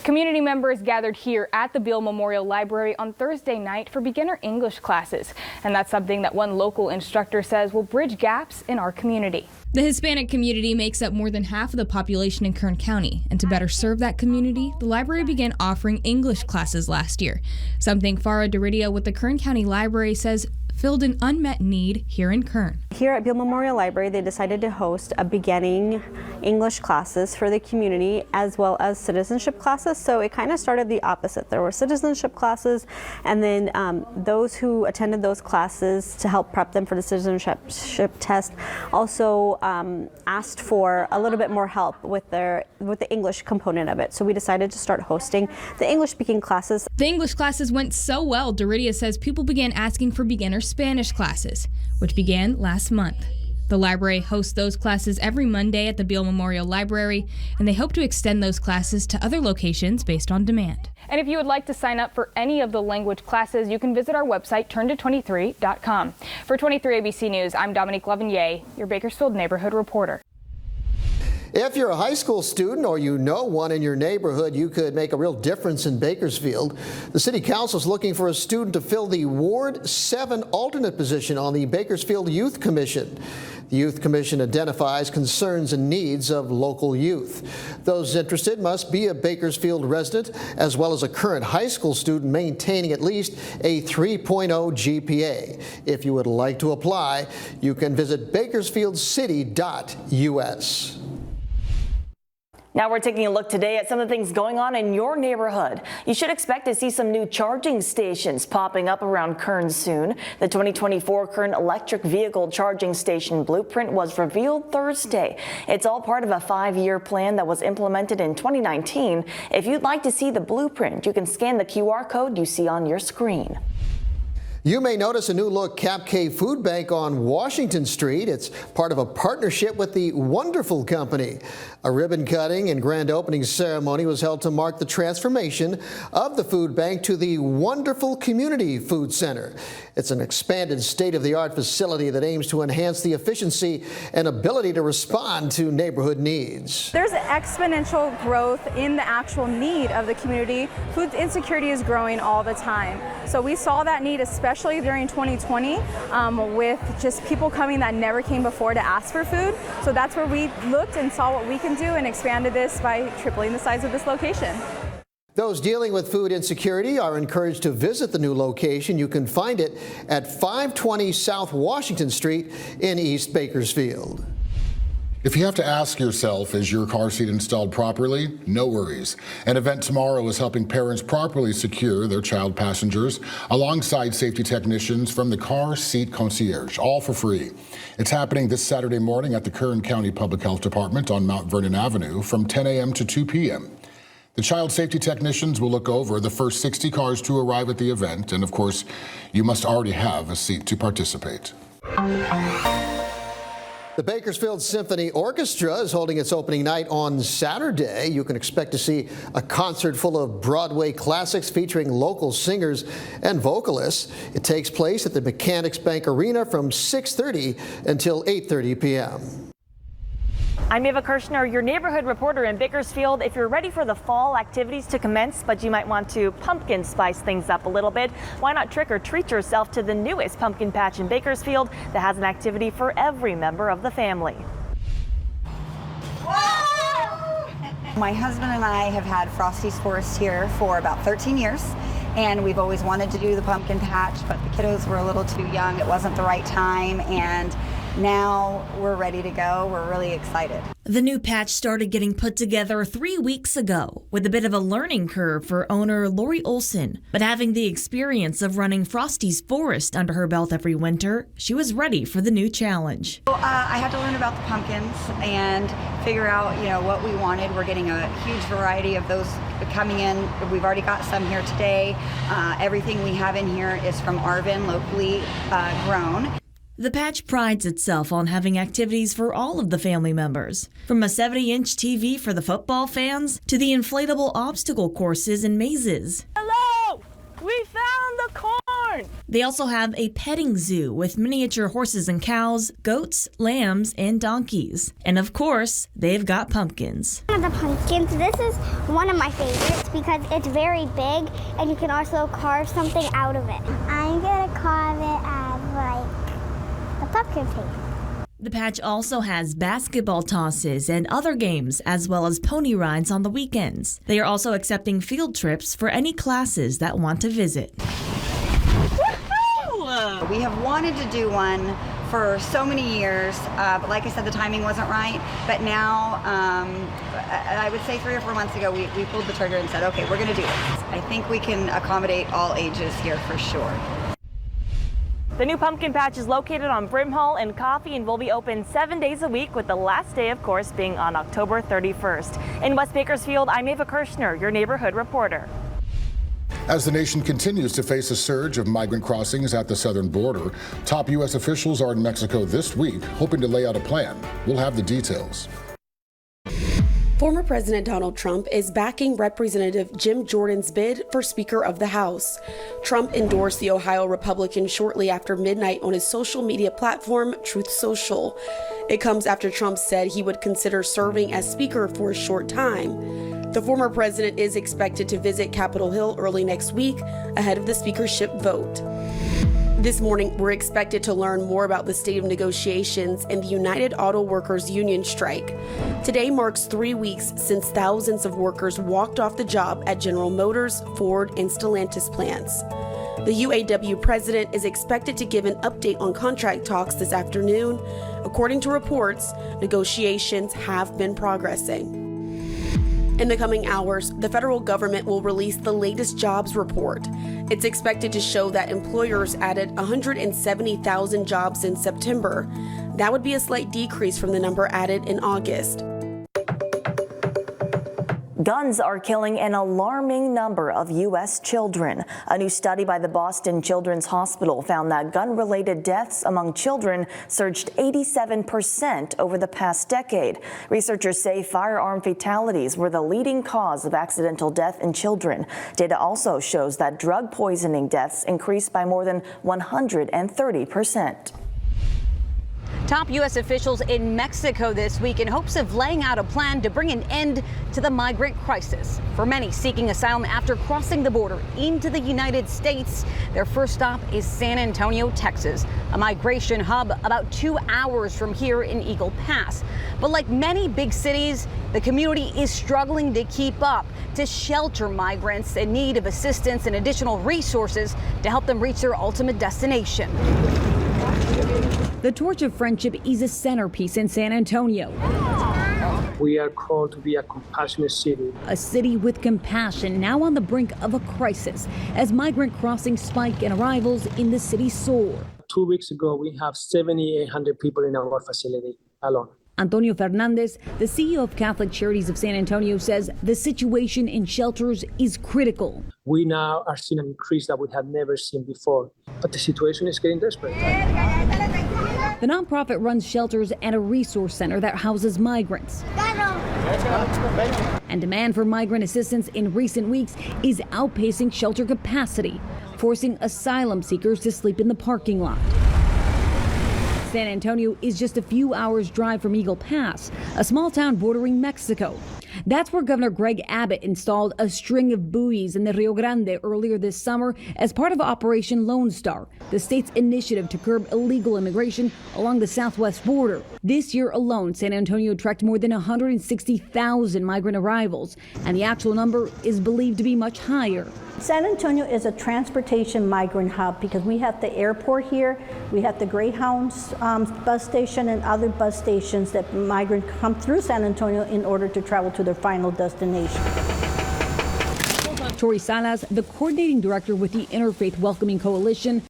Community members gathered here at the Beale Memorial Library on Thursday night for beginner English classes. And that's something that one local instructor says will bridge gaps in our community. The Hispanic community makes up more than half of the population in Kern County, and to better serve that community, the library began offering English classes last year, something Farah Deridio with the Kern County Library says filled an unmet need here in Kern. Here at Beale Memorial Library, they decided to host a beginning English classes for the community as well as citizenship classes. So it kind of started the opposite. There were citizenship classes, and then those who attended those classes to help prep them for the citizenship test also asked for a little bit more help with the English component of it. So we decided to start hosting the English speaking classes. The English classes went so well, Deridia says people began asking for beginner Spanish classes, which began last month. The library hosts those classes every Monday at the Beale Memorial Library, and they hope to extend those classes to other locations based on demand. And if you would like to sign up for any of the language classes, you can visit our website, turnto23.com. For 23 ABC News, I'm Dominique Lavigny, your Bakersfield neighborhood reporter. If you're a high school student or you know one in your neighborhood, you could make a real difference in Bakersfield. The City Council is looking for a student to fill the Ward 7 alternate position on the Bakersfield Youth Commission. The Youth Commission identifies concerns and needs of local youth. Those interested must be a Bakersfield resident as well as a current high school student maintaining at least a 3.0 GPA. If you would like to apply, you can visit bakersfieldcity.us. Now we're taking a look today at some of the things going on in your neighborhood. You should expect to see some new charging stations popping up around Kern soon. The 2024 Kern electric vehicle charging station blueprint was revealed Thursday. It's all part of a 5-year plan that was implemented in 2019. If you'd like to see the blueprint, you can scan the QR code you see on your screen. You may notice a new look Cap Cave Food Bank on Washington Street. It's part of a partnership with the Wonderful Company. A ribbon cutting and grand opening ceremony was held to mark the transformation of the food bank to the Wonderful Community Food Center. It's an expanded state-of-the-art facility that aims to enhance the efficiency and ability to respond to neighborhood needs. There's exponential growth in the actual need of the community. Food insecurity is growing all the time. So we saw that need, especially during 2020, with just people coming that never came before to ask for food. So that's where we looked and saw what we can do and expanded this by tripling the size of this location. Those dealing with food insecurity are encouraged to visit the new location. You can find it at 520 South Washington Street in East Bakersfield. If you have to ask yourself, is your car seat installed properly? No worries. An event tomorrow is helping parents properly secure their child passengers alongside safety technicians from the Car Seat Concierge, all for free. It's happening this Saturday morning at the Kern County Public Health Department on Mount Vernon Avenue from 10 a.m. to 2 p.m. The child safety technicians will look over the first 60 cars to arrive at the event, and of course, you must already have a seat to participate. The Bakersfield Symphony Orchestra is holding its opening night on Saturday. You can expect to see a concert full of Broadway classics featuring local singers and vocalists. It takes place at the Mechanics Bank Arena from 6:30 until 8:30 p.m. I'm Eva Kirshner, your neighborhood reporter in Bakersfield. If you're ready for the fall activities to commence, but you might want to pumpkin spice things up a little bit, why not trick or treat yourself to the newest pumpkin patch in Bakersfield that has an activity for every member of the family. My husband and I have had Frosty's Forest here for about 13 years, and we've always wanted to do the pumpkin patch, but the kiddos were a little too young. It wasn't the right time, and now we're ready to go. We're really excited. The new patch started getting put together 3 weeks ago with a bit of a learning curve for owner Lori Olson. But having the experience of running Frosty's Forest under her belt every winter, she was ready for the new challenge. I had to learn about the pumpkins and figure out, what we wanted. We're getting a huge variety of those coming in. We've already got some here today. Everything we have in here is from Arvin, locally grown. The patch prides itself on having activities for all of the family members, from a 70-inch TV for the football fans to the inflatable obstacle courses and mazes. Hello! We found the corn! barn. They also have a petting zoo with miniature horses and cows, goats, lambs, and donkeys. And of course, they've got pumpkins. The pumpkins, this is one of my favorites because it's very big and you can also carve something out of it. I'm gonna carve it as like a pumpkin face. The patch also has basketball tosses and other games, as well as pony rides on the weekends. They are also accepting field trips for any classes that want to visit. We have wanted to do one for so many years, but like I said, the timing wasn't right. But now, I would say 3 or 4 months ago, we pulled the trigger and said, okay, we're going to do this. I think we can accommodate all ages here for sure. The new pumpkin patch is located on Brimhall and Coffee and will be open 7 days a week, with the last day, of course, being on October 31st. In West Bakersfield, I'm Ava Kirshner, your neighborhood reporter. As the nation continues to face a surge of migrant crossings at the southern border, top U.S. officials are in Mexico this week, hoping to lay out a plan. We'll have the details. Former President Donald Trump is backing Representative Jim Jordan's bid for Speaker of the House. Trump endorsed the Ohio Republican shortly after midnight on his social media platform, Truth Social. It comes after Trump said he would consider serving as Speaker for a short time. The former president is expected to visit Capitol Hill early next week ahead of the speakership vote. This morning, we're expected to learn more about the state of negotiations in the United Auto Workers Union strike. Today marks 3 weeks since thousands of workers walked off the job at General Motors, Ford, and Stellantis plants. The UAW president is expected to give an update on contract talks this afternoon. According to reports, negotiations have been progressing. In the coming hours, the federal government will release the latest jobs report. It's expected to show that employers added 170,000 jobs in September. That would be a slight decrease from the number added in August. Guns are killing an alarming number of U.S. children. A new study by the Boston Children's Hospital found that gun-related deaths among children surged 87% over the past decade. Researchers say firearm fatalities were the leading cause of accidental death in children. Data also shows that drug poisoning deaths increased by more than 130%. Top U.S. officials in Mexico this week in hopes of laying out a plan to bring an end to the migrant crisis. For many seeking asylum after crossing the border into the United States, their first stop is San Antonio, Texas, a migration hub about 2 hours from here in Eagle Pass. But like many big cities, the community is struggling to keep up, to shelter migrants in need of assistance and additional resources to help them reach their ultimate destination. The Torch of Friendship is a centerpiece in San Antonio. We are called to be a compassionate city. A city with compassion, now on the brink of a crisis as migrant crossings spike and arrivals in the city soar. 2 weeks ago, we have 7,800 people in our facility alone. Antonio Fernandez, the CEO of Catholic Charities of San Antonio, says the situation in shelters is critical. We now are seeing an increase that we have never seen before, but the situation is getting desperate. The nonprofit runs shelters and a resource center that houses migrants. And demand for migrant assistance in recent weeks is outpacing shelter capacity, forcing asylum seekers to sleep in the parking lot. San Antonio is just a few hours' drive from Eagle Pass, a small town bordering Mexico. That's where Governor Greg Abbott installed a string of buoys in the Rio Grande earlier this summer as part of Operation Lone Star, the state's initiative to curb illegal immigration along the southwest border. This year alone, San Antonio tracked more than 160,000 migrant arrivals, and the actual number is believed to be much higher. San Antonio is a transportation migrant hub because we have the airport here, we have the Greyhounds bus station and other bus stations that migrants come through San Antonio in order to travel to their final destination. Tori Salas, the coordinating director with the Interfaith Welcoming Coalition,